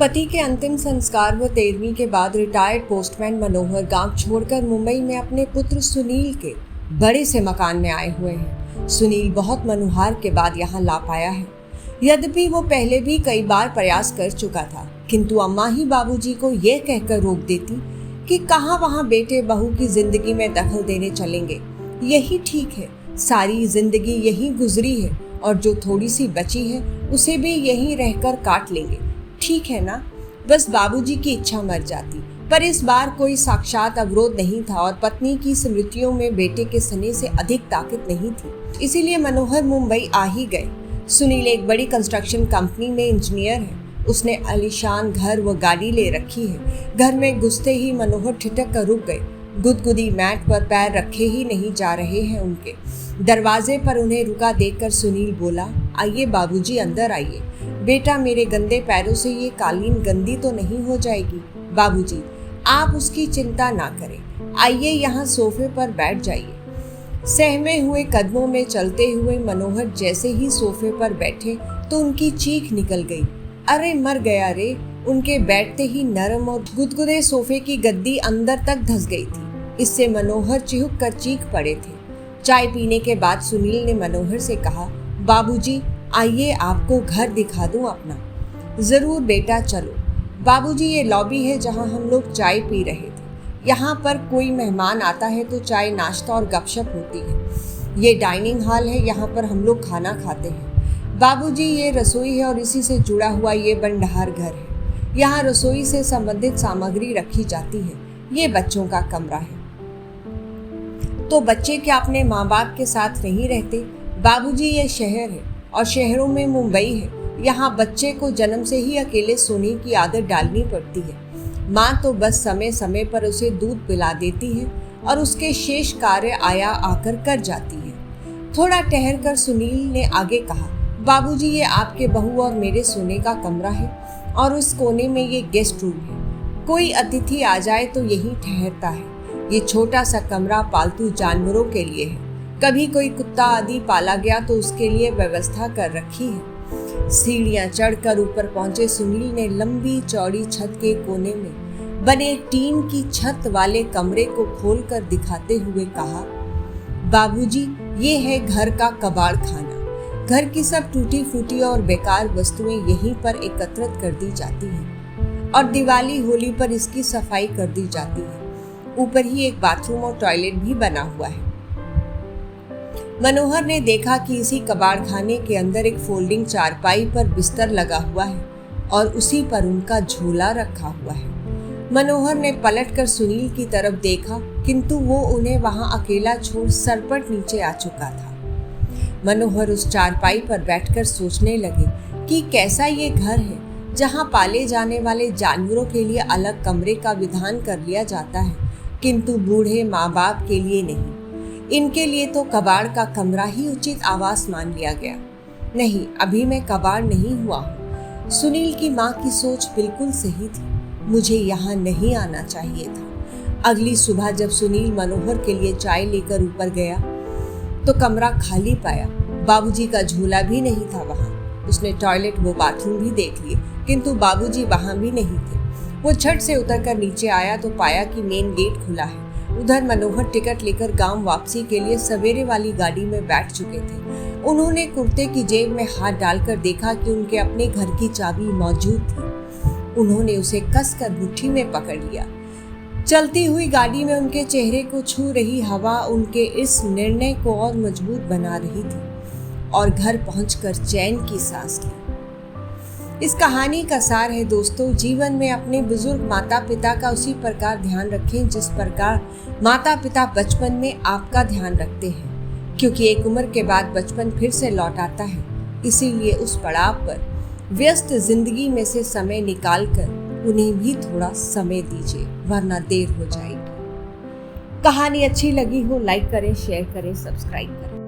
पति के अंतिम संस्कार व 13वीं के बाद रिटायर्ड पोस्टमैन मनोहर गांव छोड़कर मुंबई में अपने पुत्र सुनील के बड़े से मकान में आए हुए हैं। सुनील बहुत मनुहार के बाद यहाँ ला पाया है। यद्यपि वो पहले भी कई बार प्रयास कर चुका था, किंतु अम्मा ही बाबूजी को ये कहकर रोक देती कि कहाँ वहाँ बेटे बहू की जिंदगी में दखल देने चलेंगे। यही ठीक है, सारी जिंदगी यही गुजरी है और जो थोड़ी सी बची है उसे भी यहीं रहकर काट लेंगे। ठीक है ना। बस बाबूजी की इच्छा मर जाती, पर इस बार कोई साक्षात अवरोध नहीं था और पत्नी की स्मृतियों में बेटे के स्नेह से अधिक ताकत नहीं थी। इसीलिए मनोहर मुंबई आ ही गए। सुनील एक बड़ी कंस्ट्रक्शन कंपनी में इंजीनियर है। उसने आलीशान घर व गाड़ी ले रखी है। घर में घुसते ही मनोहर ठिठक कर रुक गए। गुदगुदी मैट पर पैर रखे ही नहीं जा रहे हैं उनके। दरवाजे पर उन्हें रुका देखकर सुनील बोला, आइए बाबूजी, अंदर आइए। बेटा, मेरे गंदे पैरों से ये कालीन गंदी तो नहीं हो जाएगी? बाबूजी, आप उसकी चिंता ना करें। आइए यहाँ सोफे पर बैठ जाइए। सहमे हुए कदमों में चलते हुए मनोहर जैसे ही सोफे पर बैठे तो उनकी चीख निकल गई। अरे मर गया रे। उनके बैठते ही नरम और गुदगुदे सोफे की गद्दी अंदर तक धंस गई थी। इससे मनोहर चिहुक कर चीख पड़े थे। चाय पीने के बाद सुनील ने मनोहर से कहा, बाबूजी, आइए आपको घर दिखा दूं अपना। जरूर बेटा, चलो। बाबूजी, ये लॉबी है जहां हम लोग चाय पी रहे थे। यहाँ पर कोई मेहमान आता है तो चाय, नाश्ता और गपशप होती है। ये डाइनिंग हॉल है, यहाँ पर हम लोग खाना खाते हैं। बाबूजी, ये रसोई है और इसी से जुड़ा हुआ ये भंडार घर है। यहाँ रसोई से संबंधित सामग्री रखी जाती है। ये बच्चों का कमरा है। तो बच्चे क्या अपने माँ बाप के साथ नहीं रहते? बाबूजी, ये शहर है और शहरों में मुंबई है। यहाँ बच्चे को जन्म से ही अकेले सोने की आदत डालनी पड़ती है। माँ तो बस समय समय पर उसे दूध पिला देती है और उसके शेष कार्य आया आकर कर जाती है। थोड़ा ठहर कर सुनील ने आगे कहा, बाबूजी, ये आपके बहू और मेरे सोने का कमरा है और उस कोने में ये गेस्ट रूम है। कोई अतिथि आ जाए तो यहीं ठहरता है। ये छोटा सा कमरा पालतू जानवरों के लिए है। कभी कोई कुत्ता आदि पाला गया तो उसके लिए व्यवस्था कर रखी है। सीढ़ियां चढ़कर ऊपर पहुंचे सुनील ने लंबी चौड़ी छत के कोने में बने टीन की छत वाले कमरे को खोलकर दिखाते हुए कहा, बाबूजी, ये है घर का कबाड़ खाना। घर की सब टूटी फूटी और बेकार वस्तुएं यहीं पर एकत्रित कर दी जाती हैं और दिवाली होली पर इसकी सफाई कर दी जाती है। ऊपर ही एक बाथरूम और टॉयलेट भी बना हुआ है। मनोहर ने देखा कि इसी कबाड़खाने के अंदर एक फोल्डिंग चारपाई पर बिस्तर लगा हुआ है और उसी पर उनका झोला रखा हुआ है। मनोहर ने पलटकर सुनील की तरफ देखा, किंतु वो उन्हें वहां अकेला छोड़ सरपट नीचे आ चुका था। मनोहर उस चारपाई पर बैठकर सोचने लगे कि कैसा ये घर है जहां पाले जाने वाले जानवरों के लिए अलग कमरे का विधान कर लिया जाता है, किंतु बूढ़े माँ बाप के लिए नहीं। इनके लिए तो कबाड़ का कमरा ही उचित आवास मान लिया गया। नहीं, अभी मैं कबाड़ नहीं हुआ हूँ। सुनील की माँ की सोच बिल्कुल सही थी। मुझे यहाँ नहीं आना चाहिए था। अगली सुबह जब सुनील मनोहर के लिए चाय लेकर ऊपर गया तो कमरा खाली पाया। बाबूजी का झूला भी नहीं था वहाँ। उसने टॉयलेट व बाथरूम भी देख लिए, किंतु बाबूजी वहाँ भी नहीं थे। वो छत से उतरकर नीचे आया तो पाया कि मेन गेट खुला है। उधर मनोहर टिकट लेकर गांव वापसी के लिए सवेरे वाली गाड़ी में बैठ चुके थे। उन्होंने कुर्ते की जेब में हाथ डालकर देखा कि उनके अपने घर की चाबी मौजूद थी। उन्होंने उसे कसकर मुट्ठी में पकड़ लिया। चलती हुई गाड़ी में उनके चेहरे को छू रही हवा उनके इस निर्णय को और मजबूत बना रही थी और घर पहुंचकर चैन की सांस ली। इस कहानी का सार है दोस्तों, जीवन में अपने बुजुर्ग माता पिता का उसी प्रकार ध्यान रखें जिस प्रकार माता पिता बचपन में आपका ध्यान रखते हैं, क्योंकि एक उम्र के बाद बचपन फिर से लौट आता है। इसीलिए उस पड़ाव पर व्यस्त जिंदगी में से समय निकालकर उन्हें भी थोड़ा समय दीजिए, वरना देर हो जाएगी। कहानी अच्छी लगी हो लाइक करें, शेयर करें, सब्सक्राइब करें।